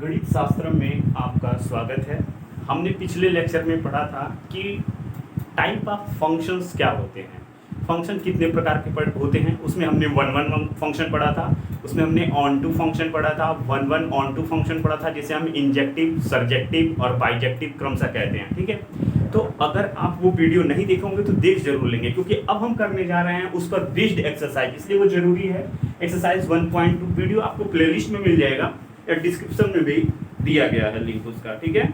गणित शास्त्र में आपका स्वागत है। हमने पिछले लेक्चर में पढ़ा था कि टाइप ऑफ फंक्शंस क्या होते हैं, फंक्शन कितने प्रकार के होते हैं। उसमें हमने वन वन फंक्शन पढ़ा था, उसमें हमने ऑन टू फंक्शन पढ़ा था, one one onto function पढ़ा था, जिसे हम इंजेक्टिव, सर्जेक्टिव और बाइजेक्टिव क्रमशः कहते हैं। ठीक है, तो अगर आप वो वीडियो नहीं देखे होंगे तो देख जरूर लेंगे, क्योंकि अब हम करने जा रहे हैं उस पर बेस्ड एक्सरसाइज, इसलिए वो जरूरी है। एक्सरसाइज 1.2 वीडियो आपको प्लेलिस्ट में मिल जाएगा या डिस्क्रिप्शन में भी दिया गया है लिंक उसका। ठीक है,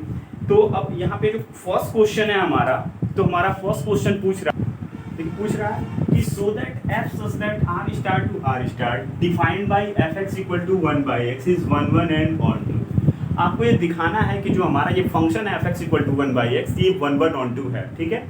तो अब यहाँ पे जो फर्स्ट क्वेश्चन है हमारा, तो हमारा फर्स्ट क्वेश्चन पूछ रहा है कि so that f such that r star to r star defined by fx equal to 1 by x is 1 1 and on 2। आपको ये दिखाना है कि जो हमारा ये फंक्शन है fx equal to 1 by x ये 1 1 on 2 है। ठीक है,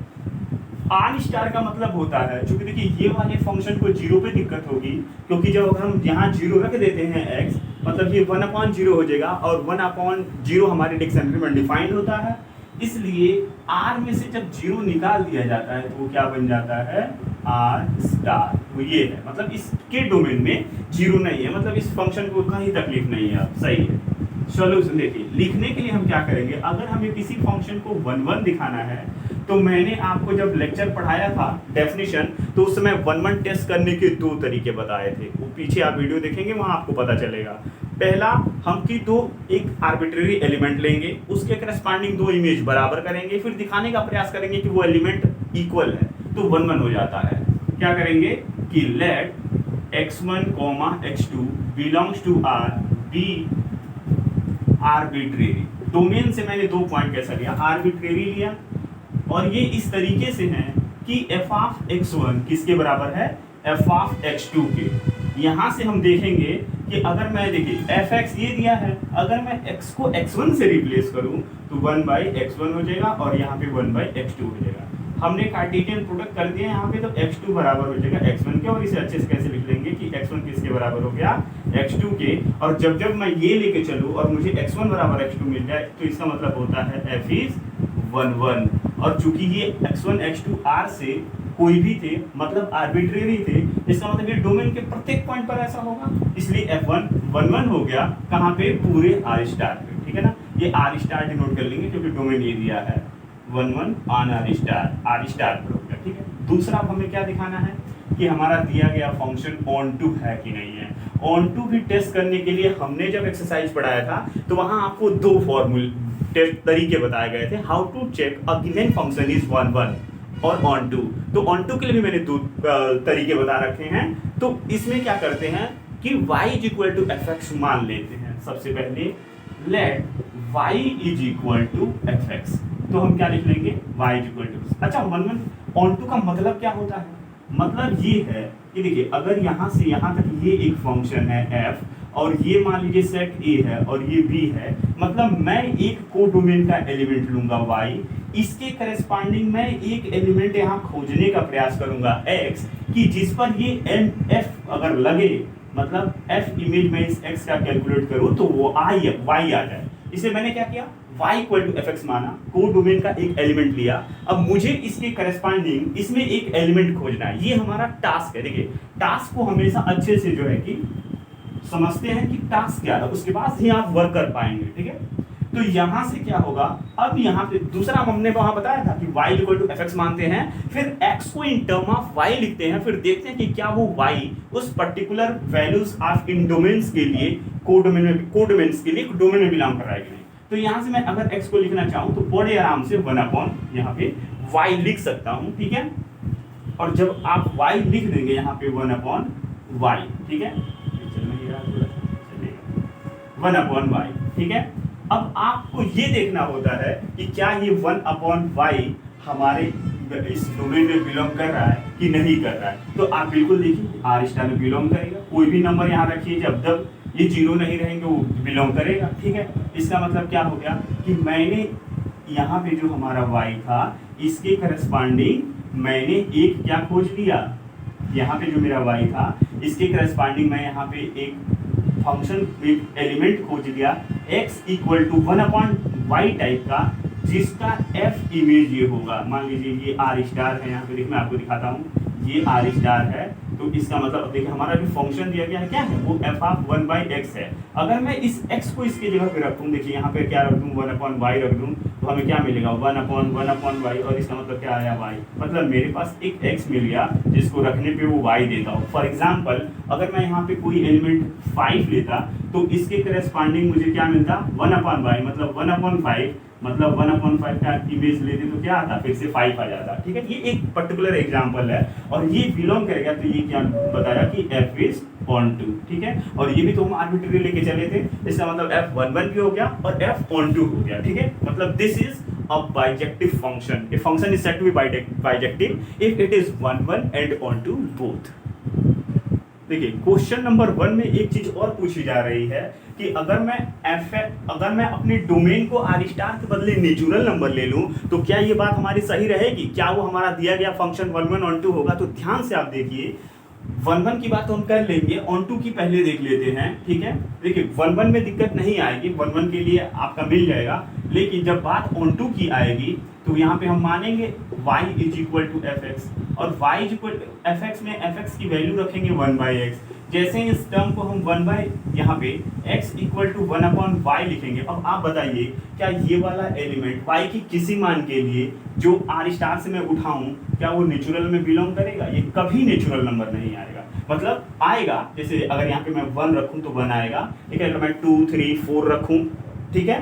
आर स्टार का मतलब होता है, चूंकि देखिए ये वाले फंक्शन को जीरो पे दिक्कत होगी, क्योंकि जब अगर हम यहाँ जीरो रख देते हैं x, मतलब ये 1/0 हो जाएगा, और 1/0 हमारे डिक्शनरी में डिफाइंड होता है। इसलिए r में से जब जीरो निकाल दिया जाता है तो वो क्या बन जाता है, आर स्टार। वो ये है, मतलब इसके डोमेन में जीरो नहीं है, मतलब इस फंक्शन को कहीं तकलीफ नहीं है। सही है, सोल्यूशन देखिए। लिखने के लिए हम क्या करेंगे, अगर हमें किसी फंक्शन को 1 1 दिखाना है, तो मैंने आपको जब लेक्चर पढ़ाया था डेफिनेशन, तो उस समय 1 1 टेस्ट करने के 2 तरीके बताए थे। वो पीछे आप वीडियो देखेंगे, वहाँ आपको पता चलेगा। पहला, हम की दो एक आर्बिट्रेरी एलिमेंट लेंगे, उसके करस्पॉन्डिंग 2 इमेज बराबर करेंगे, फिर दिखाने का प्रयास करेंगे कि वो एलिमेंट इक्वल है, तो 1 1 हो जाता है। क्या करेंगे कि let x1, x2 belongs to r be arbitrary. Domain से मैंने 2 पॉइंट कैसा लिया, आर्बिट्रेरी लिया, और ये इस तरीके से है कि f ऑफ x1 किसके बराबर है, f ऑफ x2 के। यहाँ से हम देखेंगे कि अगर मैं देखिए fx ये दिया है, अगर मैं x को x1 से रिप्लेस करूँ तो 1/x1 हो जाएगा, और यहाँ पे 1/x2 हो जाएगा। हमने कार्टेशियन प्रोडक्ट कर दिया यहाँ पे, तो x2 बराबर हो जाएगा x1 के, और इसे अच्छे से कैसे लिख लेंगे कि x1 किसके बराबर हो गया, x2 के। और जब जब मैं ये लेके चलूँ और मुझे x1 बराबर x2 मिल जाए, तो इसका मतलब होता है f इज 1 1। और चूंकि ये x1 x2 r से कोई भी थे, मतलब आर्बिट्रेरी थे, इसका मतलब ये डोमेन के प्रत्येक पॉइंट पर ऐसा होगा, इसलिए f1 1 1 हो गया। कहाँ पे, पूरे r स्टार पे। ठीक है ना, ये r स्टार डिनोट कर लेंगे क्योंकि डोमेन ये दिया है 1 1 ऑन r स्टार पर हो गया। ठीक है, दूसरा अब हमें क्या दिखाना है कि हमारा दिया गया फंक्शन ऑन टू है कि नहीं है। ऑन टू भी टेस्ट करने के लिए हमने जब एक्सरसाइज पढ़ाया था, तो वहां आपको 2 फॉर्मूले टेस्ट तरीके बताए गए थे, how to check a given function is 1 1 और ऑन टू। तो ऑन टू के लिए भी मैंने 2 तरीके बता रखे हैं। तो इसमें क्या करते हैं कि y is equal to fx मान लेते हैं। सबसे पहले let y is equal to fx, तो हम क्या लिख लेंगे, y इज इक्वल टू। अच्छा, 1 1 ऑन टू का मतलब क्या होता है, मतलब ये है कि देखिए अगर यहाँ से यहाँ तक ये एक फंक्शन है f, और ये मान लीजिए सेट A है और ये B है, मतलब मैं एक को डोमेन का एलिमेंट लूंगा y, इसके करस्पॉन्डिंग मैं एक एलिमेंट यहाँ खोजने का प्रयास करूंगा x, कि जिस पर ये f अगर लगे, मतलब f इमेज में इस x का कैलकुलेट करूं तो वो y आ जाए। इसे मैंने क्या किया, y इक्वल टू fx माना, को डोमेन का एक एलिमेंट लिया। अब मुझे इसके करस्पॉन्डिंग इसमें एक एलिमेंट खोजना है, ये हमारा टास्क है। देखिए टास्क को हमेशा अच्छे से जो है कि समझते हैं कि टास्क क्या है, उसके बाद ही आप वर्क कर पाएंगे। ठीक है, तो यहां से क्या होगा, अब यहाँ पे दूसरा हमने वहां बताया था कि y इक्वल टू fx मानते हैं, फिर x को इन टर्म ऑफ y लिखते हैं, फिर देखते हैं कि क्या वो y उस particular values of in domains के लिए कोडोमेन्स के लिए डोमेन में बिलोंग कर रहा है कि नहीं। तो यहाँ से मैं अगर x को लिखना चाहूँ तो बड़े आराम से 1 यहाँ पे y लिख सकता हूँ। ठीक है, और जब आप y लिख देंगे यहाँ पे 1/y, ठीक है, 1/y। ठीक है, अब आपको ये देखना होता है कि क्या ये 1/y हमारे इस डोमेन में बिलोंग कर रहा है कि नहीं कर रहा है। तो आप बिल्कुल देखिए r स्टार में बिलोंग करेगा, कोई भी नंबर यहाँ रखिए, जब तक ये जीरो नहीं रहेंगे वो बिलोंग करेगा। ठीक है, इसका मतलब क्या हो गया कि मैंने यहाँ पे जो हमारा y था, इसके करस्पॉन्डिंग मैंने एक क्या खोज लिया, यहाँ पे जो मेरा y था इसके करस्पॉन्डिंग मैं यहाँ पे एक फंक्शन एक एलिमेंट खोज लिया x equal to 1/y type का, जिसका f इमेज ये होगा। मान लीजिए ये r स्टार है, यहाँ पे मैं आपको दिखाता हूँ, ये r स्टार है, तो इसका मतलब अब देखिए हमारा जो फंक्शन दिया गया है क्या है, वो एफ ऑफ 1/x है। अगर मैं इस x को इसकी जगह पे रखूँ, देखिए यहाँ पे क्या रख दूँ, 1/y रख दूँ, तो हमें क्या मिलेगा 1/1/y, और इसका मतलब क्या आया y, मतलब मेरे पास एक x मिल गया जिसको रखने पे वो y देता हूँ। फॉर एग्जाम्पल अगर मैं यहाँ पे कोई एलिमेंट 5 लेता तो इसके करेस्पॉन्डिंग मुझे क्या मिलता 1/y, मतलब 1/5, मतलब 1/5 का इमेज लेते तो क्या आता, फिर से 5 आ जाता। ठीक है, ये एक पर्टिकुलर एग्जांपल है और ये बिलोंग करेगा, तो ये क्या बताया कि f इज ऑन टू। ठीक है, और ये भी तो हम आर्बिट्री लेके चले थे, इसका मतलब f11 भी हो गया और f ऑन टू हो गया। ठीक है, मतलब this is a bijective function. A function is said to be bijective if it is 1 and onto both. देखिए क्वेश्चन नंबर 1 में एक चीज और पूछी जा रही है कि अगर मैं अपने डोमेन को आर स्टार के बदले नेचुरल नंबर ले लूं तो क्या ये बात हमारी सही रहेगी, क्या वो हमारा दिया गया फंक्शन 1 ऑन टू होगा। तो ध्यान से आप देखिए, 1 की बात तो हम कर लेंगे, ऑन टू की पहले देख लेते हैं। ठीक है, देखिए 1 में दिक्कत नहीं आएगी, 1 के लिए आपका मिल जाएगा, लेकिन जब बात ऑन टू की आएगी तो यहाँ पे हम मानेंगे y is equal to F X, और y is equal to F X में एफ एक्स की वैल्यू रखेंगे 1/x। जैसे इस टर्म को हम 1 यहाँ पे x इक्वल टू 1/y लिखेंगे। अब आप बताइए क्या ये वाला एलिमेंट y की किसी मान के लिए जो आर स्टार से मैं उठाऊं, क्या वो नेचुरल में बिलोंग करेगा, ये कभी नेचुरल नंबर नहीं आएगा। मतलब आएगा, जैसे अगर यहाँ पे मैं 1 रखूं तो 1 आएगा, ठीक है, अगर मैं 2 3 4 रखूं, ठीक है,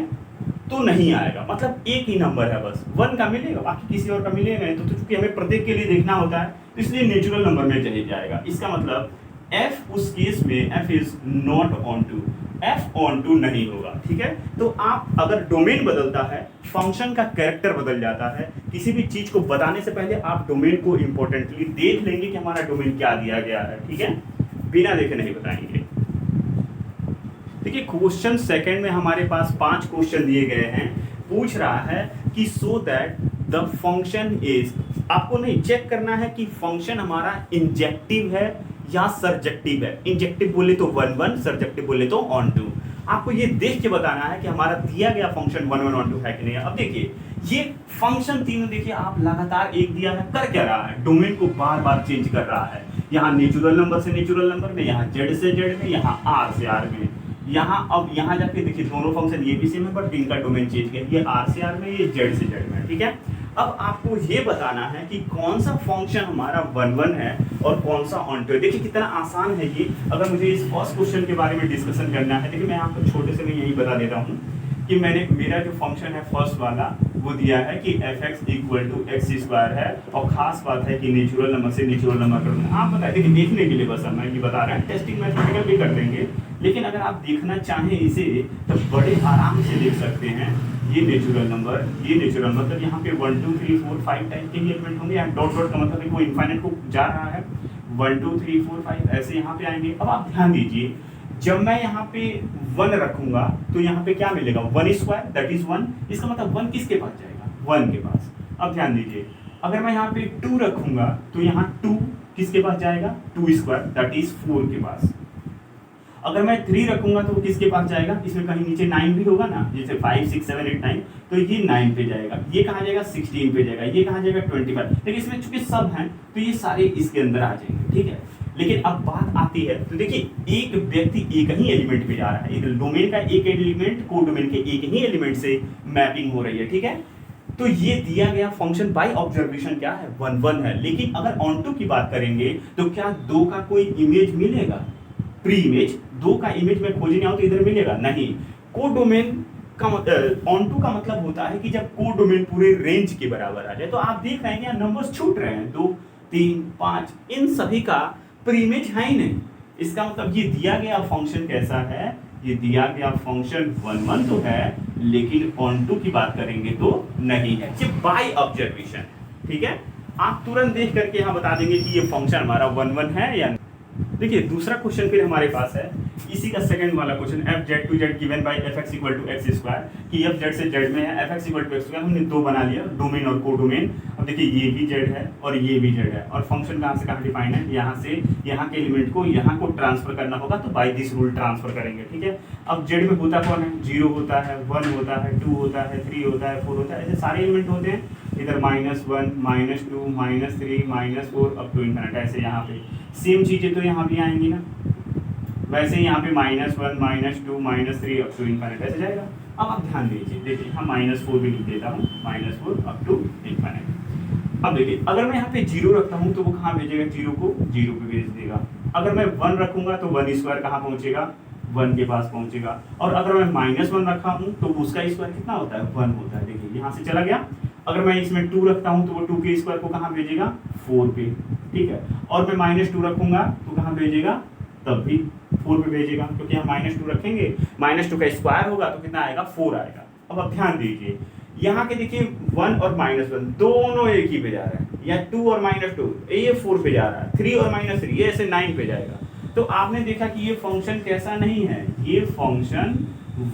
तो नहीं आएगा। मतलब एक ही नंबर है बस 1 का मिलेगा, बाकी किसी और का मिलेगा नहीं। तो चूंकि हमें प्रत्येक के लिए देखना होता है तो इसलिए नेचुरल नंबर में चले जाएगा। इसका मतलब f उस केस में f is not onto, f onto नहीं होगा। ठीक है, तो आप अगर डोमेन बदलता है, फंक्शन का कैरेक्टर बदल जाता है, किसी भी चीज को बताने से पहले आप डोमेन को इंपॉर्टेंटली देख लेंगे कि हमारा डोमेन क्या दिया गया है। ठीक है, बिना देखे नहीं बताएंगे। देखिए क्वेश्चन सेकंड में हमारे पास 5 क्वेश्चन दिए गए हैं। पूछ रहा है कि so that the function is, आपको नहीं चेक करना है कि फंक्शन हमारा इंजेक्टिव है या सरजेक्टिव है। इंजेक्टिव बोले तो 1 सरजेक्टिव बोले तो ऑन टू। आपको ये देख के बताना है कि हमारा दिया गया फंक्शन 1 ऑन टू है कि नहीं। अब देखिए ये फंक्शन तीनों देखिए आप लगातार एक दिया है, कर क्या रहा है, डोमेन को बार बार चेंज कर रहा है। यहाँ नेचुरल नंबर से नेचुरल नंबर में, यहाँ जेड से जेड में, यहाँ आर से आर में, यहाँ अब यहाँ जाके देखिए दोनों फंक्शन ये भी सेम है बट इनका डोमेन चेंज किया, ये आर से आर में, ये जेड से जेड में। ठीक है, अब आपको ये बताना है कि कौन सा फंक्शन हमारा 1 है और कौन सा ऑन टू है। देखिए कितना आसान है ये। अगर मुझे इस फर्स्ट क्वेश्चन के बारे में डिस्कशन करना है, देखिए मैं आपको छोटे से मैं यही बता देता हूँ कि मेरा जो फंक्शन है फर्स्ट वाला वो दिया है कि F X equal to X square है, और खास बात है कि नेचुरल नंबर से नेचुरल नंबर कर दूँगा। आप बताइए, देखिए देखने के लिए बस हम ये बता रहे हैं, टेस्टिंग मैथमेटिकल भी कर देंगे, लेकिन अगर आप देखना चाहें इसे तो बड़े आराम से देख सकते हैं। ये नेचुरल नंबर, ये नेचुरल नंबर, मतलब यहाँ पे 1 2 3 4 5 टाइप के एलिमेंट होंगे। यहाँ डॉट डॉट का मतलब है वो इनफाइनाइट को जा रहा है, 1 2 3 4 5 ऐसे यहाँ पे आएंगे। अब आप ध्यान दीजिए, जब मैं यहाँ पे 1 रखूंगा तो यहाँ पे क्या मिलेगा, 1 स्क्वायर दैट इज 1। इसका मतलब 1 किसके पास जाएगा, 1 के पास। अब ध्यान दीजिए, अगर मैं यहाँ पे 2 रखूंगा तो यहाँ 2 किसके पास जाएगा, 2 स्क्वायर दैट इज 4 के पास। अगर मैं 3 रखूंगा तो किसके पास जाएगा, इसमें कहीं नीचे 9 भी होगा ना, जैसे 5 6 7 8 9, तो ये 9 पे जाएगा। ये कहाँ जाएगा, 16 पे जाएगा। ये कहाँ जाएगा, 25। लेकिन इसमें चूंकि सब हैं तो ये सारे इसके अंदर आ जाएंगे। ठीक है, लेकिन अब बात आती है, तो देखिए एक व्यक्ति एक ही एलिमेंट पे जा रहा है, एक डोमेन का एक एलिमेंट को डोमेन के एक ही एलिमेंट से मैपिंग हो रही है। ठीक है, तो ये दिया गया फंक्शन बाय ऑब्जर्वेशन क्या है, 1 है। लेकिन अगर ऑन टू की बात करेंगे तो क्या 2 का कोई इमेज मिलेगा, प्री इमेज 2 का इमेज में खोजने आओ तो इधर मिलेगा नहीं। कोडोमेन का ऑन टू का मतलब होता है कि जब कोडोमेन पूरे रेंज के बराबर आ जाए। तो आप देख रहे हैं यहाँ नंबर्स छूट रहे हैं, 2 3 5, इन सभी का प्री इमेज है ही नहीं। इसका मतलब ये दिया गया फंक्शन कैसा है, ये दिया गया फंक्शन 1 तो है, लेकिन ऑन टू की बात करेंगे तो नहीं है, ये बाय ऑब्जर्वेशन। ठीक है, आप तुरंत देख करके यहाँ बता देंगे कि ये फंक्शन हमारा 1 है या नहीं। देखिए दूसरा क्वेश्चन फिर हमारे पास है, इसी का सेकंड वाला question, F Z to Z given by F X equal to X square, कि एफ जेड से जेड में है, F X equal to X square, हमने 2 बना लिया, डोमेन और को डोमेन। अब देखिए ये भी जेड है और ये भी जेड है, और फंक्शन कहाँ से कहाँ डिफाइन है, यहाँ से यहाँ के एलिमेंट को यहाँ को ट्रांसफर करना होगा, तो बाय दिस रूल ट्रांसफर करेंगे। ठीक है, अब जेड में होता कौन है, 0 होता है, 1 होता है, 2 होता है, 3 होता है, 4 होता है, ऐसे सारे एलिमेंट होते हैं। इधर -1 -2 -3 -4 अप टू इन्फिनिट, ऐसे यहाँ पे सेम चीज़ें तो यहाँ भी आएंगी ना, वैसे ही यहाँ पे -1 -2 -3 अप टू इन्फिनिट ऐसे जाएगा। अब आप ध्यान दीजिए, देखिए यहाँ -4 भी लिख देता हूँ, -4 अप टू इन्फिनिट। अब देखिए अगर मैं यहाँ पे 0 रखता हूँ तो वो कहाँ भेजेगा, 0 को 0 पे भेज देगा। अगर मैं 1 रखूंगा तो 1 स्क्वायर कहाँ पहुँचेगा, 1 के पास पहुँचेगा। और अगर मैं -1 रखा हूँ तो उसका स्क्वायर कितना होता है, 1 होता है। देखिए यहाँ से चला गया। अगर मैं इसमें 2 रखता हूँ तो वो 2 के स्क्वायर को कहाँ भेजेगा, 4 पे, ठीक है। और मैं -2 रखूंगा तो कहाँ भेजेगा, तब भी 4 पे भेजेगा, क्योंकि हम -2 रखेंगे, -2 का स्क्वायर होगा तो कितना आएगा, 4 आएगा। अब आप ध्यान दीजिए यहाँ के देखिए 1 और -1 दोनों एक ही पे जा रहा है, या 2 और -2 ये 4 पे जा रहा है, 3 और -3 ये ऐसे 9 पे जाएगा। तो आपने देखा कि ये फंक्शन कैसा नहीं है, ये फंक्शन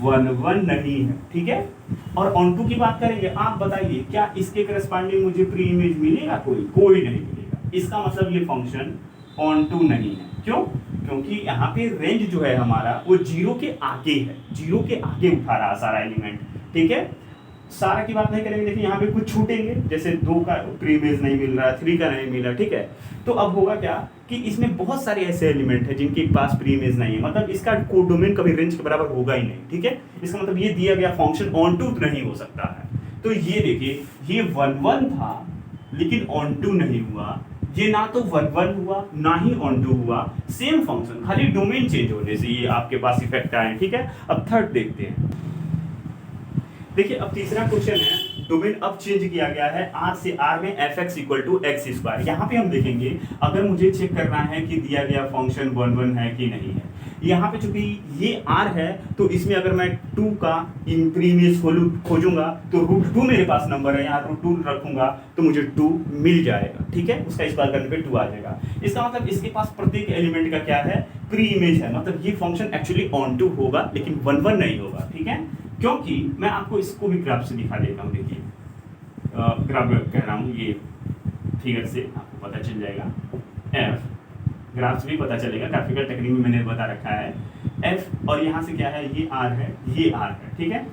1 नहीं है, ठीक है। और ऑन टू की बात करेंगे, आप बताइए क्या इसके करस्पॉन्डिंग मुझे प्री इमेज मिलेगा, कोई नहीं मिलेगा। इसका मतलब ये फंक्शन ऑन टू नहीं है। क्यों? क्योंकि यहाँ पे रेंज जो है हमारा वो 0 के आगे है, 0 के आगे उठा रहा सारा एलिमेंट, ठीक है। सारा की बात नहीं करेंगे, देखिए यहाँ पे कुछ छूटेंगे, जैसे 2 का प्री इमेज नहीं मिल रहा, 3 का नहीं मिला, ठीक है। तो अब होगा क्या कि इसमें बहुत सारे ऐसे एलिमेंट है जिनके पास प्री इमेज नहीं है, मतलब इसका कोडोमेन कभी रेंज के बराबर होगा ही नहीं, ठीक है। इसका मतलब ये दिया गया फंक्शन ऑन टू नहीं हो सकता है। तो ये देखिए ये 1 था लेकिन ऑन टू नहीं हुआ, ये ना तो 1 हुआ ना ही ऑन टू हुआ, सेम फंक्शन, खाली डोमेन चेंज होने से ये आपके पास इफेक्ट आए, ठीक है। अब थर्ड देखते हैं। देखिए अब तीसरा क्वेश्चन है, डोमेन अब चेंज किया गया है R से R में fx = x²। यहाँ पे हम देखेंगे अगर मुझे चेक करना है कि दिया गया फंक्शन 1 है कि नहीं है। यहाँ पे चूंकि ये R है तो इसमें अगर मैं 2 का प्री इमेज खोजूंगा तो √2 मेरे पास नंबर है, यहाँ √2 रखूंगा तो मुझे 2 मिल जाएगा, ठीक है। उसका स्क्वायर करने पे 2 आ जाएगा। इसका मतलब इसके पास प्रत्येक एलिमेंट का क्या है, प्री इमेज है, मतलब ये फंक्शन एक्चुअली ऑन टू होगा लेकिन 1 नहीं होगा, ठीक है। क्योंकि मैं आपको इसको भी ग्राफ से दिखा देता हूँ। देखिए ग्राफ कह रहा हूँ, ये फिगर से आपको पता चल जाएगा, एफ ग्राफ से भी पता चलेगा, ग्राफिकल टेक्निक में मैंने बता रखा है। एफ और यहाँ से क्या है, ये आर है, ये आर है, ठीक है।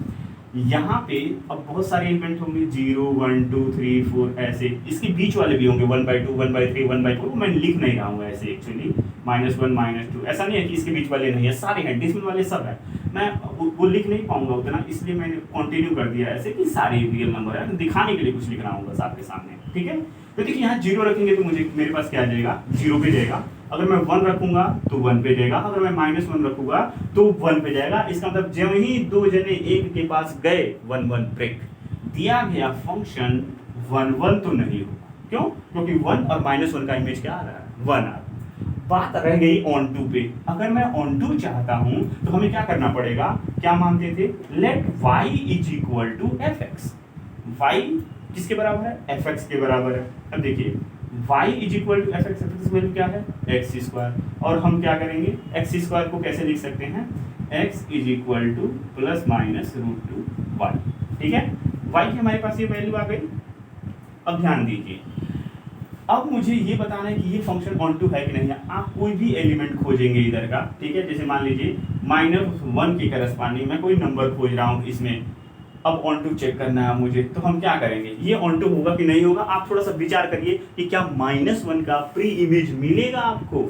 यहाँ पे अब बहुत सारे एलिमेंट होंगे 0 1 2 3 4 ऐसे, इसके बीच वाले भी होंगे 1/2 1/3 1/4, मैं लिख नहीं रहा हूँ ऐसे एक्चुअली, -1 -2 ऐसा नहीं है कि इसके बीच वाले नहीं है, सारे हैं, डेसिमल वाले सब है। मैं वो लिख नहीं पाऊंगा उतना, इसलिए मैंने कंटिन्यू कर दिया ऐसे कि सारे रियल नंबर है, दिखाने के लिए कुछ लिख रहा हूँ बस आपके सामने, ठीक है। तो देखिए यहाँ 0 रखेंगे तो मुझे मेरे पास क्या आ जाएगा, 0 पे जाएगा। अगर मैं 1 रखूंगा तो 1 पे जाएगा, अगर मैं -1 रखूंगा तो 1 पे जाएगा। इसका मतलब जब ही 2 जने एक के पास गए 1 1 ब्रेक, दिया गया फंक्शन 1 1 तो नहीं होगा। क्यों? क्योंकि 1 और -1 का इमेज क्या आ रहा है, 1 आ रहा है। बात रह गई ऑन टू पे। अगर मैं ऑन टू चाहता हूं तो हमें क्या करना पड़ेगा, क्या मानते थे, लेट y = fx। y किसके बराबर है, fx के बराबर है। अब देखिए y = fx, fx वैल्यू क्या है, x²। और हम क्या करेंगे, x² को कैसे लिख सकते हैं, x = ±√2y, ठीक है। y की हमारे पास ये वैल्यू आ गई। अब ध्यान दीजिए, अब मुझे ये बताना है कि ये फंक्शन ऑन टू है कि नहीं है। आप कोई भी एलिमेंट खोजेंगे इधर का, ठीक है। जैसे मान लीजिए -1 के करस्पॉन्डिंग मैं कोई नंबर खोज रहा हूँ इसमें, अब ऑन टू चेक करना है मुझे, तो हम क्या करेंगे, ये ऑन टू होगा कि नहीं होगा। आप थोड़ा सा विचार करिए कि क्या -1 का प्री इमेज मिलेगा आपको।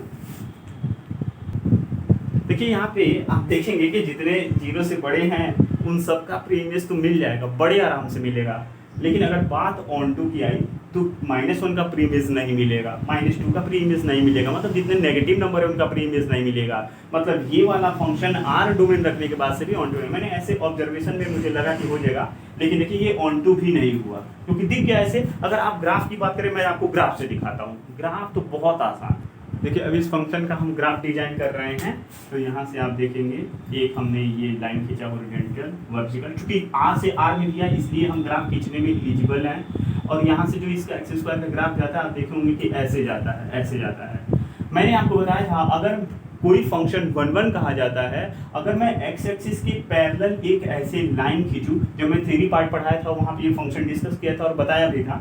देखिए यहाँ पे आप देखेंगे कि जितने 0 से बड़े हैं उन सब का प्री इमेज तो मिल जाएगा, बड़े आराम से मिलेगा। लेकिन अगर बात ऑन टू की आई तो -1 का प्री इमेज नहीं मिलेगा, -2 का प्री इमेज नहीं मिलेगा, मतलब जितने नेगेटिव नंबर है उनका प्री इमेज नहीं मिलेगा। मतलब ये वाला फंक्शन आर डोमेन रखने के बाद से भी ऑन टू है। मैंने ऐसे ऑब्जर्वेशन में मुझे लगा कि हो जाएगा, लेकिन देखिए ये ऑन टू भी नहीं हुआ, क्योंकि दिख गया ऐसे। अगर आप ग्राफ की बात करें, मैं आपको ग्राफ से दिखाता हूँ। ग्राफ तो बहुत आसान। देखिए अब इस फंक्शन का हम ग्राफ डिजाइन कर रहे हैं, तो यहाँ से आप देखेंगे एक हमने ये लाइन खींचा हॉरिजॉन्टल वर्टिकल, क्योंकि आर से आर में दिया इसलिए हम ग्राफ खींचने में एलिजिबल हैं। और यहाँ से जो इसका x² का ग्राफ जाता है, आप देखेंगे कि ऐसे जाता है, ऐसे जाता है। मैंने आपको बताया था अगर कोई फंक्शन 1 1 कहा जाता है, अगर मैं x एक्सिस के पैरेलल एक ऐसे लाइन खींचूं, जो मैं थ्योरी पार्ट पढ़ाया था वहाँ पे ये फंक्शन डिस्कस किया था और बताया भी था,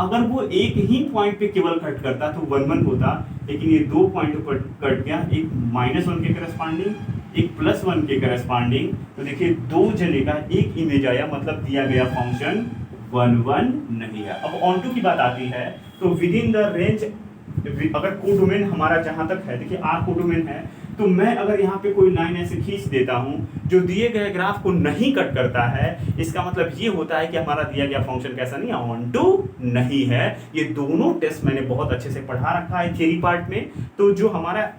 अगर वो एक ही पॉइंट पे केवल कट करता तो 1 1 होता, लेकिन ये 2 पॉइंट पर कट गया, एक -1 के करस्पॉन्डिंग, एक +1 के करस्पॉन्डिंग। तो देखिए 2 जने का एक इमेज आया, मतलब दिया गया फंक्शन 1 1 नहीं है। अब ऑन टू की बात आती है तो विद इन द रेंज, अगर कोडोमेन हमारा जहां तक है, देखिए आर कोडोमेन है, तो मैं अगर यहाँ पे कोई लाइन ऐसे खींच देता हूँ जो दिए गए ग्राफ को नहीं कट करता है, इसका मतलब ये होता है कि हमारा दिया गया फंक्शन कैसा नहीं है, ऑन टू नहीं है। ये दोनों टेस्ट मैंने बहुत अच्छे से पढ़ा रखा है थ्योरी पार्ट में। तो जो हमारा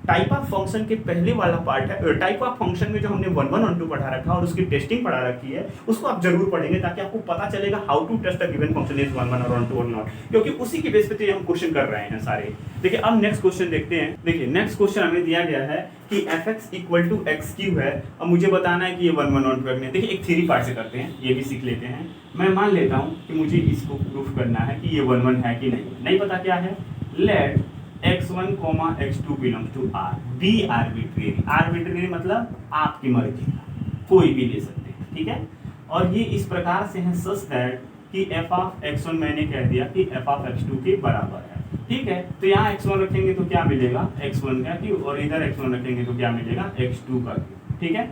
टाइप ऑफ फंक्शन के पहले वाला पार्ट है, टाइप ऑफ फंक्शन में जो हमने 1 1 ऑन टू पढ़ा रखा है और उसकी टेस्टिंग पढ़ा रखी है, उसको आप जरूर पढ़ेंगे ताकि आपको पता चलेगा how to test a given function is 1 1 और ऑन टू और नॉट, क्योंकि उसी की बेस पे तो हम क्वेश्चन कर रहे हैं सारे। देखिए अब नेक्स्ट क्वेश्चन देखते हैं। देखिए नेक्स्ट क्वेश्चन हमें दिया गया है कि fx equal to X cube है। अब मुझे बताना है कि ये 1 1 ऑन टू है। देखिए एक थ्योरी पार्ट से करते हैं, ये भी सीख लेते हैं। मैं मान लेता हूँ कि मुझे इसको प्रूफ करना है कि ये 1 1 है कि नहीं पता क्या है। Let x1, x2 belongs to R, be arbitrary. Arbitrary मतलब आपकी मर्जी का, कोई भी ले सकते हैं, ठीक है। और ये इस प्रकार से है सच दैट कि f ऑफ x1 मैंने कह दिया कि f ऑफ x2 के बराबर है, ठीक है। तो यहाँ x1 रखेंगे तो क्या मिलेगा, x1 का क्यू, और इधर x1 रखेंगे तो क्या मिलेगा, x2 का क्यू, ठीक है।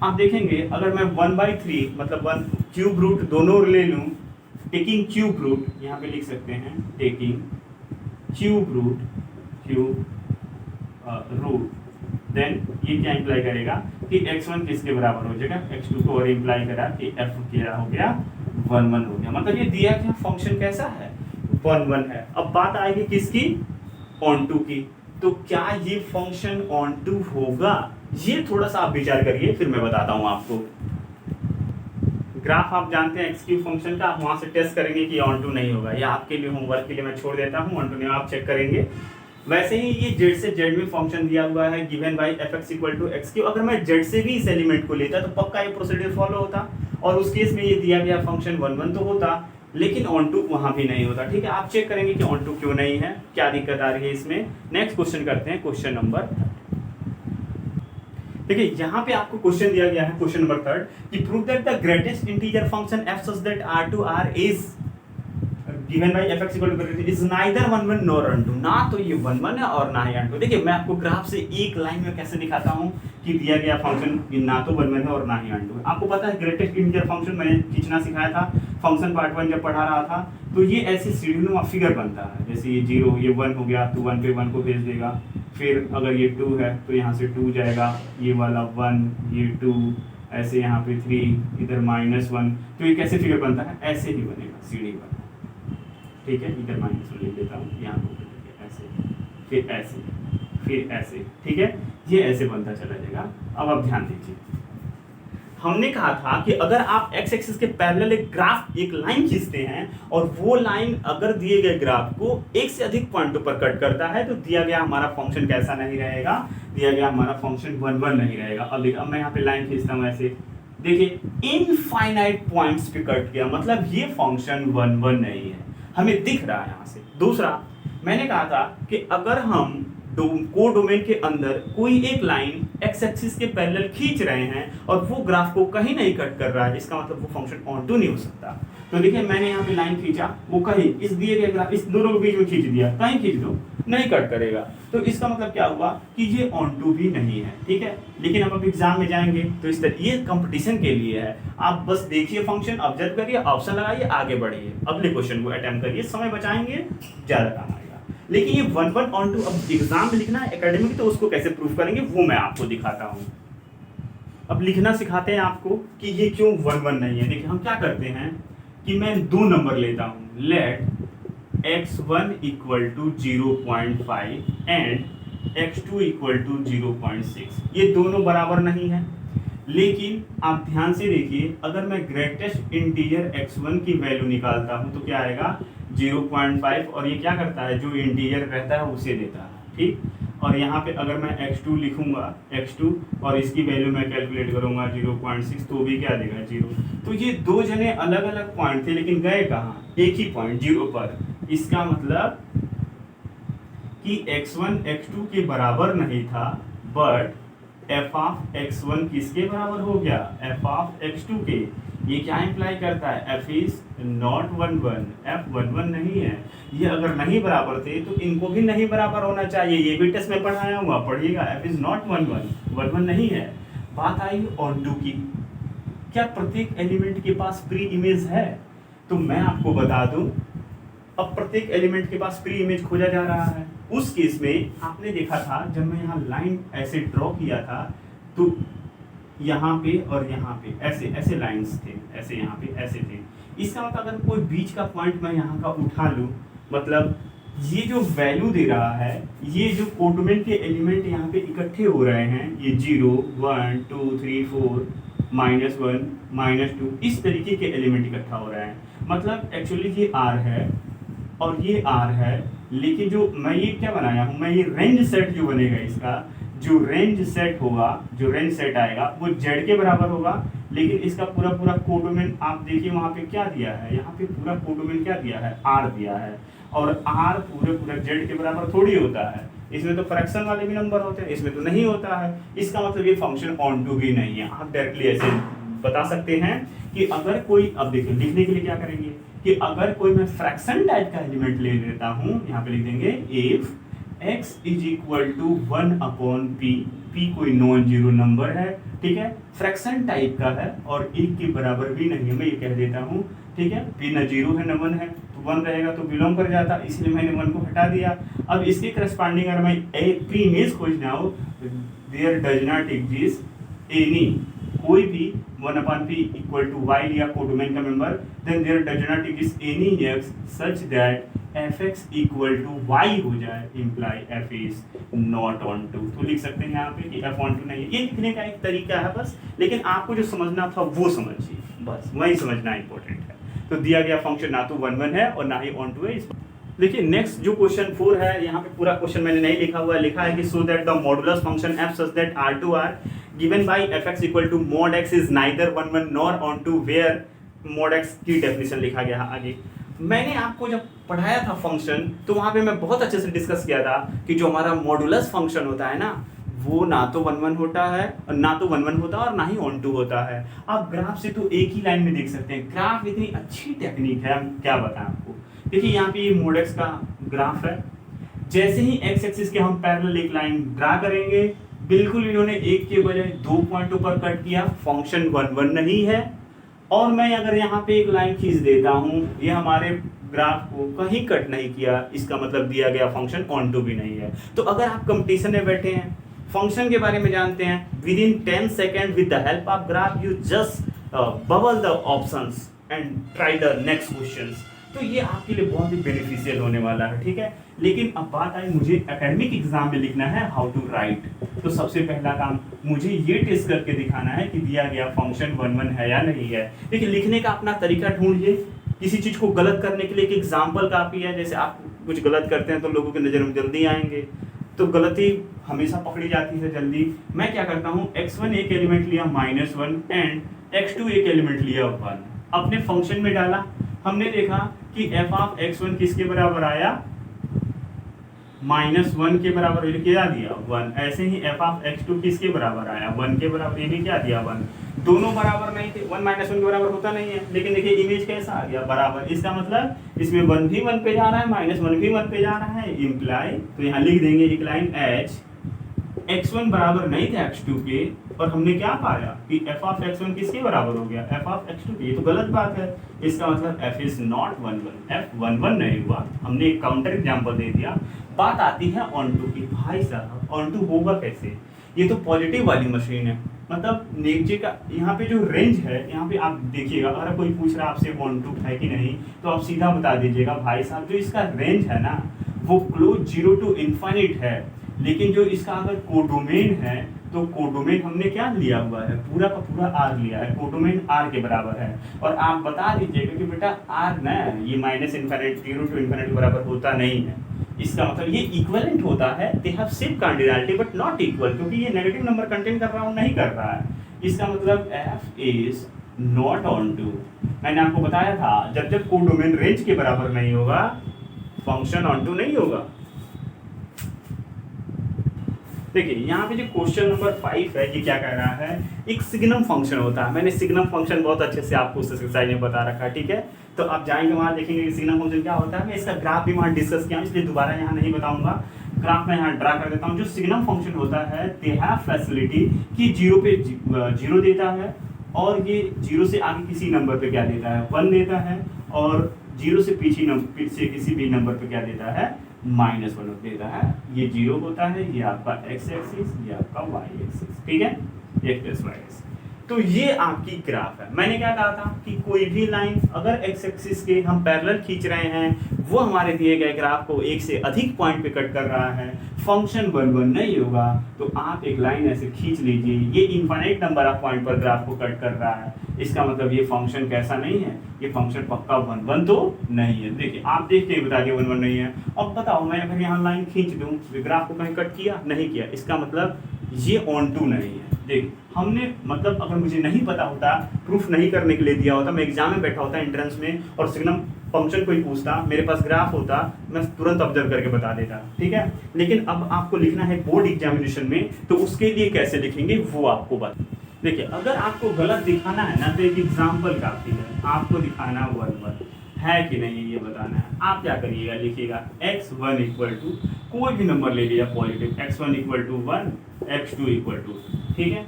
आप देखेंगे अगर मैं 1/3 मतलब 1 क्यूब रूट दोनों ले लूँ, टेकिंग क्यूब रूट, यहाँ पे लिख सकते हैं टेकिंग क्यूब रूट देन ये क्या इंप्लाई करेगा कि x1 किसके बराबर हो जाएगा, x2 को, और इंप्लाई करा कि f क्या हो गया, 1 1 हो गया। मतलब ये दिया क्या फंक्शन कैसा है, 1 1 है। अब बात आएगी किसकी, ऑन टू की। तो क्या ये फंक्शन ऑन टू होगा, ये थोड़ा सा आप विचार करिए, फिर मैं बताता हूं आपको। ग्राफ आप जानते हैं एक्स क्यूब फंक्शन का, आप वहां से टेस्ट करेंगे कि ऑन टू नहीं होगा, या आपके लिए होमवर्क के लिए मैं छोड़ देता हूं, ऑन टू नहीं आप चेक करेंगे। वैसे ही ये जेड से जेड में फंक्शन दिया हुआ है given by fx equal to X cube. अगर मैं जेड से भी इस एलिमेंट को लेता तो पक्का ये प्रोसीजर फॉलो होता, और उस केस में ये दिया गया फंक्शन 1 1 तो होता, लेकिन ऑन टू वहां भी नहीं होता, ठीक है। आप चेक करेंगे कि ऑन टू क्यों नहीं है, क्या दिक्कत आ रही है इसमें। नेक्स्ट क्वेश्चन करते हैं, क्वेश्चन नंबर। देखिए यहाँ पे आपको क्वेश्चन दिया गया है, क्वेश्चन नंबर 3 कि prove that the greatest integer function f such that r to r is given by fx equal to is neither 1 1 nor on 2। ना तो ये 1 1 है और ना ही on 2। देखिए मैं आपको ग्राफ से एक लाइन में कैसे दिखाता हूँ कि दिया गया फंक्शन ना तो 1 1 है और ना ही on 2 है। आपको पता है ग्रेटेस्ट इंटीजर फंक्शन मैंने खींचना सिखाया था फंक्शन पार्ट 1 जब पढ़ा रहा था, तो ये ऐसे सीढ़ी फिगर बनता है, जैसे ये 0 ये 1 हो गया तो 1 पे 1 को भेज देगा, फिर अगर ये 2 है तो यहाँ से 2 जाएगा, ये वाला 1 ये 2, ऐसे यहाँ पे 3, इधर -1। तो ये कैसे फिगर बनता है, ऐसे ही बनेगा सीढ़ी बना, ठीक है। इधर -1 लिख देता हूँ, यहाँ पर ऐसे, फिर ऐसे, फिर ऐसे, ठीक है। ये ऐसे बनता चला जाएगा। अब आप ध्यान दीजिए, हमने कहा था कि अगर आप x एक्सिस के पैरेलल एक ग्राफ, एक लाइन खींचते हैं और वो लाइन अगर दिए गए ग्राफ को एक से अधिक पॉइंटों पर कट करता है तो दिया गया हमारा फंक्शन कैसा नहीं रहेगा, दिया गया हमारा फंक्शन 1 1 नहीं रहेगा। अब देखिए, अब मैं यहाँ पे लाइन खींचता हूँ ऐसे, देखिए इनफाइनाइट पॉइंट्स पे कट गया, मतलब ये फंक्शन 1 1 नहीं है, हमें दिख रहा है यहाँ से। दूसरा मैंने कहा था कि अगर हम कोडोमेन के अंदर कोई एक लाइन एक्स एक्सिस के पैरेलल खींच रहे हैं और वो ग्राफ को कहीं नहीं कट कर रहा है, इसका मतलब वो फंक्शन ऑन टू नहीं हो सकता। तो देखिए मैंने यहाँ पे लाइन खींचा, वो कहीं इस दिए गए ग्राफ, इस दोनों के बीच में खींच दिया, कहीं खींच दो नहीं कट करेगा, तो इसका मतलब क्या हुआ कि ये ऑन टू भी नहीं है, ठीक है। लेकिन अब एग्जाम में जाएंगे तो इस तरह ये कंपटीशन के लिए है, आप बस देखिए फंक्शन, ऑब्जर्व करिए, ऑप्शन लगाइए, आगे बढ़िए, अगले क्वेश्चन को अटेम्प्ट करिए, समय बचाएंगे, ज्यादा काम आएगा। लेकिन ये 1 1 ऑन टू अब एग्जाम में लिखना है एकेडमिक, तो उसको कैसे प्रूफ करेंगे वो मैं आपको दिखाता हूँ। अब लिखना सिखाते हैं आपको कि ये क्यों 1 1 नहीं है। देखिए हम क्या करते हैं कि मैं 2 नंबर लेता हूँ, let x1 equal to 0.5 and x2 equal to 0.6। ये दोनों बराबर नहीं है, लेकिन आप ध्यान से देखिए, अगर मैं ग्रेटेस्ट इंटीजर x1 की वैल्यू निकालता हूं तो क्या आएगा 0.5, और ये क्या करता है, जो इंटीजर रहता है उसे देता है, ठीक। और यहाँ पे अगर मैं x2 लिखूंगा, x2, और इसकी वैल्यू मैं कैलकुलेट करूंगा 0.6, तो भी क्या देगा 0। तो ये 2 जने अलग अलग पॉइंट थे, लेकिन गए कहाँ, एक ही पॉइंट 0 पर। इसका मतलब कि x1 x2 के बराबर नहीं था, बट f ऑफ x1 किसके बराबर हो गया, f ऑफ x2 के। ये क्या इंप्लाई करता है, f इज नॉट 1 1, f 1 1 नहीं है। ये अगर नहीं बराबर थे तो इनको भी नहीं बराबर होना चाहिए, ये भी टेस्ट में पढ़ाया हुआ, पढ़िएगा, f इज नॉट 1 1 नहीं है। बात आई ऑन टू की, क्या प्रत्येक एलिमेंट के पास प्री इमेज है, तो मैं आपको बता दूं, अब प्रत्येक एलिमेंट के पास प्री इमेज खोजा जा रहा है। उस केस में आपने देखा था जब मैं यहाँ लाइन ऐसे ड्रॉ किया था तो यहाँ पे और यहाँ पे ऐसे ऐसे लाइंस थे, ऐसे यहाँ पे ऐसे थे। इसका मतलब अगर कोई बीच का पॉइंट मैं यहाँ का उठा लूँ, मतलब ये जो वैल्यू दे रहा है, ये जो कोडोमेन के एलिमेंट यहाँ पे इकट्ठे हो रहे हैं, ये 0 1 2 3 4 -1 -2 इस तरीके के एलिमेंट इकट्ठा हो रहे हैं। मतलब एक्चुअली ये R है और ये R है, लेकिन जो मैं ये क्या बनाया हूँ, मैं ये रेंज सेट जो बनेगा, इसका जो रेंज सेट होगा, जो रेंज सेट आएगा वो Z के बराबर होगा। लेकिन इसका पूरा पूरा कोडोमेन आप देखिए वहाँ पे क्या दिया है, यहाँ पे पूरा कोडोमेन क्या दिया है, R दिया है। और R पूरे पूरा Z के बराबर थोड़ी होता है, इसमें तो फ्रैक्शन वाले भी नंबर होते हैं, इसमें तो नहीं होता है। इसका मतलब ये फंक्शन ऑन टू भी नहीं है। आप डायरेक्टली ऐसे बता सकते हैं कि अगर कोई, अब देखिए लिखने के लिए क्या करेंगे कि अगर कोई मैं फ्रैक्शन टाइप का एलिमेंट ले लेता हूँ, यहाँ पे लिख देंगे if x is equal to 1/p, p कोई नॉन जीरो नंबर है, ठीक है, फ्रैक्शन टाइप का है और 1 के बराबर भी नहीं है, मैं ये कह देता हूँ, ठीक है, p ना 0 है ना 1 है, तो 1 रहेगा तो बिलोंग कर जाता, इसलिए मैंने 1 को हटा दिया। अब इसके करस्पॉन्डिंग अगर मैं प्री इमेज खोजना हो, there does not exist any, कोई भी 1/p इक्वल टू y लिया कोडोमेन का member, then there does not exist any x such that fx equal to y हो जाए, imply f is not onto. तो लिख सकते हैं यहाँ पे कि f ऑन टू नहीं है। ये लिखने का एक तरीका है बस, लेकिन आपको जो समझना था वो समझिए, बस वही समझना इंपॉर्टेंट है। तो दिया गया फंक्शन ना तो 1 है और ना ही ऑन टू है। देखिए नेक्स्ट जो क्वेश्चन 4 है, यहाँ पे पूरा क्वेश्चन मैंने नहीं लिखा हुआ है, लिखा है कि so that the modulus function f such that R2R given by fx equal to mod x is neither 1 nor onto where mod x की डेफिनेशन लिखा गया है आगे। मैंने आपको जब पढ़ाया था फंक्शन तो वहाँ पे मैं बहुत अच्छे से डिस्कस किया था कि जो हमारा मॉडुलस फंक्शन होता है ना, वो ना तो 1 होता है और ना तो 1 होता है और ना ही ऑन टू होता है। आप ग्राफ से तो एक ही लाइन में देख सकते हैं। ग्राफ इतनी अच्छी टेक्निक है, हम क्या बताएं आपको। देखिए यहाँ पे ये मोड एक्स का ग्राफ है, जैसे ही एक्स एक्सिस के हम पैरेलल एक लाइन ड्रा करेंगे, बिल्कुल इन्होंने एक के बजाय 2 पॉइंटों पर कट किया, फंक्शन 1 नहीं है। और मैं अगर यहाँ पे एक लाइन खींच देता हूँ, ये हमारे ग्राफ को कहीं कट नहीं किया, इसका मतलब दिया गया फंक्शन ऑन टू भी नहीं है। तो अगर आप कंपटीशन में बैठे हैं, फंक्शन के बारे में जानते हैं, with in 10 second with the help of graph you just bubble the options and try the next questions. तो ये आपके लिए बहुत ही बेनिफिशियल होने वाला है, ठीक है। लेकिन अब बात आई मुझे एकेडमिक एग्जाम में लिखना है हाउ टू राइट। तो सबसे पहला काम मुझे ये टेस्ट करके दिखाना है कि दिया गया फंक्शन 1 है या नहीं है। देखिए लिखने का अपना तरीका ढूंढिए। किसी चीज को गलत करने के लिए एक एग्जाम्पल काफी है। जैसे आप कुछ गलत करते हैं तो लोगों की नजर में जल्दी आएंगे, तो गलती हमेशा पकड़ी जाती है जल्दी। मैं क्या करता हूँ, x1 एक एलिमेंट लिया -1 एंड x2 एक एलिमेंट लिया 1, अपने फंक्शन में डाला। हमने देखा कि f ऑफ x1 किसके बराबर आया, -1 के बराबर, ये क्या दिया 1। ऐसे ही f ऑफ x2 किसके बराबर आया, 1 के बराबर, ये भी क्या दिया 1। दोनों बराबर नहीं थे, 1 -1 के बराबर होता नहीं है, लेकिन देखिए इमेज कैसा आ गया, बराबर। इसका मतलब इसमें 1 भी 1 पे जा रहा है, -1 भी 1 पे जा रहा है, इम्प्लाई। तो यहाँ लिख देंगे एक लाइन h, x1 बराबर नहीं थे x2 के, और हमने क्या पाया कि f ऑफ x1 किसके बराबर हो गया, f ऑफ x2 के। ये तो गलत बात है, इसका मतलब f इज नॉट 1 f 1 नहीं हुआ। हमने एक काउंटर एग्जांपल दे दिया। बात आती है ऑन टू की। भाई साहब ऑन टू होगा कैसे, ये तो पॉजिटिव वाली मशीन है। मतलब नीचे का यहाँ पे जो रेंज है, यहाँ पे आप देखिएगा, अगर कोई पूछ रहा है आपसे ऑन टू है कि नहीं, तो आप सीधा बता दीजिएगा भाई साहब जो इसका रेंज है ना, वो क्लोज 0 to इन्फिनिट है। लेकिन जो इसका अगर कोडोमेन है, तो कोडोमेन हमने क्या लिया हुआ है, पूरा का पूरा R लिया है, कोडोमेन R के बराबर है। और आप बता दीजिएगा कि बेटा R ना, ये -∞ 0 to इन्फिनिट के बराबर होता नहीं है। इसका मतलब ये इक्विवेलेंट होता है, they have same cardinality but not equal, क्योंकि ये नेगेटिव नंबर कंटेन कर रहा हूँ, नहीं कर रहा है। इसका मतलब f is not onto. मैंने आपको बताया था जब जब कोडोमेन रेंज के बराबर नहीं होगा, फंक्शन ऑन टू नहीं होगा। देखिए यहाँ पे जो क्वेश्चन नंबर 5 है, ये क्या कह रहा है, एक सिग्नम फंक्शन होता है। मैंने सिग्नम फंक्शन बहुत अच्छे से आपको उस एक्सरसाइज में बता रखा है, ठीक है। तो आप जाएंगे वहाँ देखेंगे कि सिग्नम फंक्शन क्या होता है। मैं इसका ग्राफ भी वहाँ डिस्कस किया, इसलिए दोबारा यहाँ नहीं बताऊंगा। ग्राफ में यहाँ ड्रा कर देता हूँ। जो सिग्नम फंक्शन होता है, दे हैव फैसिलिटी कि 0 पे 0 देता है, और ये 0 से आगे किसी नंबर पे क्या देता है, 1 देता है। और 0 से पीछे किसी भी नंबर पे क्या देता है, -1 देता है। ये 0 होता है, ये आपका x एक्सिस, ये आपका y एक्सिस, ठीक है, x प्लस वाई एक्सिस। तो ये आपकी ग्राफ है। मैंने क्या कहा था कि कोई भी लाइन अगर x एक्सिस के हम पैरेलल खींच रहे हैं, वो हमारे दिए गए ग्राफ को एक से अधिक पॉइंट पे कट कर रहा है, फंक्शन 1 1 नहीं होगा, तो आप एक लाइन ऐसे खींच लीजिए, ये इनफाइनाइट नंबर ऑफ पॉइंट पर ग्राफ को कट कर रहा है, इसका मतलब ये फंक्शन कैसा नहीं है, ये फंक्शन पक्का 1 1 तो नहीं है। देखिए आप देख के बता दिए 1 1 नहीं है। अब बताओ मैं अगर यहाँ लाइन खींच दूँ, ग्राफ को कहीं कट किया, नहीं किया, इसका मतलब ये ऑन टू नहीं है। देख हमने मतलब अगर मुझे नहीं पता होता, प्रूफ नहीं करने के लिए दिया होता, मैं एग्जाम में बैठा होता एंट्रेंस में और सिग्नम फंक्शन कोई पूछता, मेरे पास ग्राफ होता, मैं तुरंत ऑब्जर्व करके बता देता, ठीक है। लेकिन अब आपको लिखना है बोर्ड एग्जामिनेशन में, तो उसके लिए कैसे लिखेंगे वो आपको बता। देखिए अगर आपको गलत दिखाना है ना, तो एक एग्जाम्पल काफी है, आपको दिखाना 1 1 है कि नहीं ये बताना है। आप क्या करिएगा, लिखिएगा x1 इक्वल टू कोई भी नंबर ले लिया positive, x1 equal to 1, x2 equal to, ठीक है।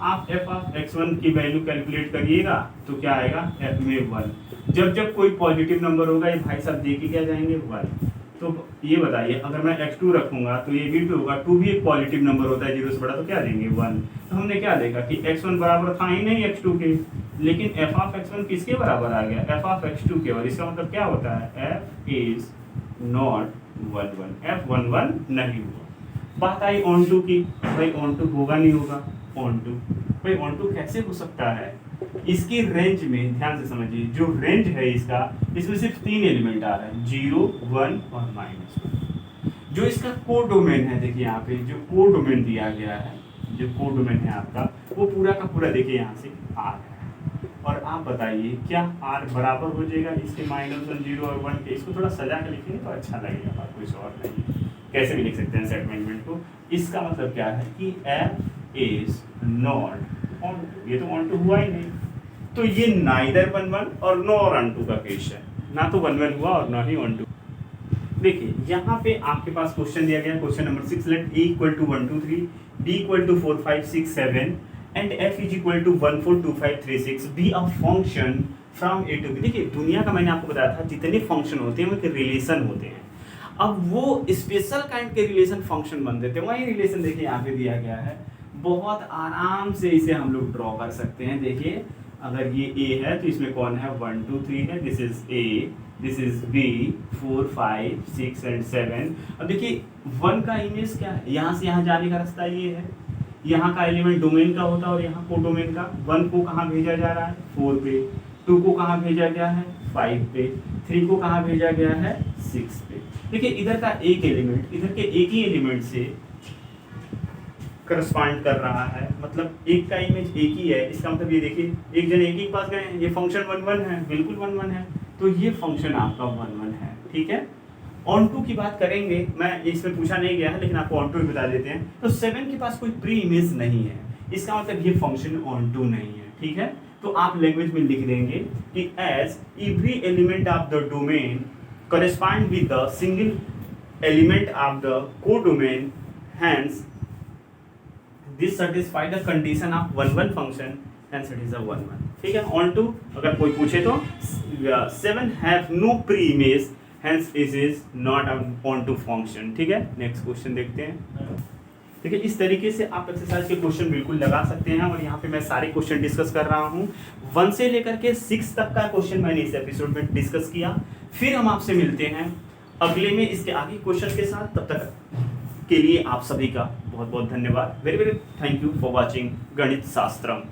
आप f ऑफ x1 की वैल्यू कैलकुलेट करिएगा तो क्या आएगा, f में 1। जब कोई पॉजिटिव नंबर होगा ये भाई साहब दे के क्या जाएंगे 1। तो ये बताइए अगर मैं x2 रखूंगा तो ये भी 2 होगा, 2 भी एक पॉजिटिव नंबर होता है 0 से बड़ा, तो क्या देंगे 1। तो हमने क्या देखा कि x1 बराबर था ही नहीं x2 के, लेकिन f ऑफ x1 किसके बराबर आ गया, f ऑफ x2 के, और इसका मतलब क्या होता है, f इज नॉट 1 1, f 1 1 नहीं हुआ। बात आई ऑन टू की, भाई ऑन टू होगा नहीं होगा, ऑन टू भाई ऑन टू कैसे हो सकता है, इसकी रेंज में ध्यान से समझिए, जो रेंज है इसका, इसमें सिर्फ 3 एलिमेंट आ रहा है, 0 1 और -1। जो इसका कोडोमेन है, देखिए यहाँ पे जो कोडोमेन दिया गया है, जो कोडोमेन है आपका, वो पूरा का पूरा देखिए यहाँ से R है। और आप बताइए क्या R बराबर हो जाएगा इसके -1 0 और 1 के। इसको थोड़ा सजा के लिखेंगे तो अच्छा लगेगा, बात कुछ और नहीं, कैसे भी लिख सकते हैं सेगमेंट को। इसका मतलब क्या है कि f is not onto, ये तो ऑन टू हुआ ही नहीं, तो ये नाइदर 1 1 और नॉर ऑन टू का केस है, ना तो 1 1 हुआ और ना ही ऑन टू। देखिए यहाँ पे आपके पास क्वेश्चन दिया गया, question number 6, let a equal to 1 2 3, b equal to 4 5 6 7 and f is equal to 1 4 2 5 3 6 be a function from a to b। देखिए दुनिया का मैंने आपको बताया था जितने फंक्शन होते हैं वो एक रिलेशन होते हैं, अब वो स्पेशल काइंड के रिलेशन फंक्शन बन देते हैं। वही रिलेशन देखिए यहाँ पे दिया गया है, बहुत आराम से इसे हम लोग ड्रॉ कर सकते हैं। देखिए अगर ये a है तो इसमें कौन है, 1 2 3 है, this is a, this is b, 4 5 6 and 7। अब देखिए 1 का इमेज क्या है, यहाँ से यहाँ जाने का रास्ता ये है, यहाँ का एलिमेंट डोमेन का होता है और यहाँ को डोमेन का। 1 को कहाँ भेजा जा रहा है, 4 पे, 2 को कहाँ भेजा गया है, 5 पे, 3 को कहाँ भेजा गया है, 6 पे। देखिए इधर का एक एलिमेंट इधर के एक ही एलिमेंट से करस्पॉन्ड कर रहा है, मतलब एक का इमेज एक ही है, इसका मतलब ये देखिए एक जन एक ही के पास गए, ये फंक्शन 1 1 है, बिल्कुल 1 1 है, तो ये फंक्शन आपका 1 1 है, ठीक है। ऑन टू की बात करेंगे, मैं इसमें पूछा नहीं गया है लेकिन आपको ऑन टू भी बता देते हैं। तो 7 के पास कोई प्री इमेज नहीं है, इसका मतलब ये फंक्शन ऑन टू नहीं है, ठीक है। तो आप लैंग्वेज में लिख देंगे कि as every element of the domain correspond with the single element of the codomain, hence this satisfy the condition of 1 1 function, hence it is a 1 1, ठीक है। on to अगर कोई पूछे तो 7 have no pre-image, hence it is not an on to function, ठीक है। Next question देखते हैं। देखिए इस तरीके से आप एक्सरसाइज के क्वेश्चन बिल्कुल लगा सकते हैं, और यहाँ पे मैं सारे क्वेश्चन डिस्कस कर रहा हूँ। 1 से लेकर के 6 तक का क्वेश्चन मैंने इस एपिसोड में डिस्कस किया। फिर हम आपसे मिलते हैं अगले में इसके आगे क्वेश्चन के साथ। तब तक के लिए आप सभी का बहुत बहुत धन्यवाद। Very very thank you for watching गणित शास्त्रम।